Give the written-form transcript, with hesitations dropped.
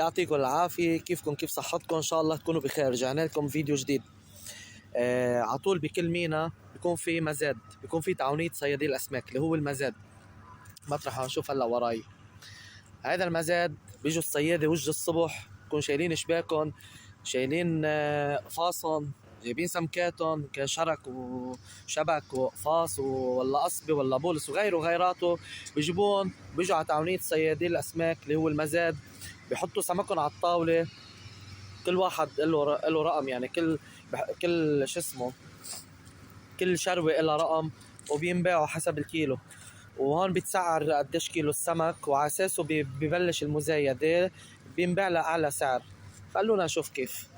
يعطيكم العافية. كيفكم؟ كيف صحتكم؟ إن شاء الله تكونوا بخير. رجعنا لكم فيديو جديد. عطول بكل مينا بيكون في مزاد، بيكون في تعاونية صيادي الأسماك اللي هو المزاد. مطرح نشوف هلا وراي هذا المزاد. بيجوا الصيادة وجه الصبح، بيكون شايلين شباكهم، شايلين قفاصهم، جايبين سمكاتهم كشرك وشبك وقفاص ولا قصبة ولا بولس وغيره وغيراته. بيجيبون، بيجوا على تعاونية صيادي الأسماك اللي هو المزاد، بيحطوا سمكهم على الطاولة. كل واحد له رقم، يعني كل شو اسمه، كل شروة لها رقم، وبينباعوا حسب الكيلو. وهون بيتسعر قديش كيلو السمك، وعلى اساسه ببلش المزايدة، بينباع لأعلى سعر. خلونا نشوف كيف.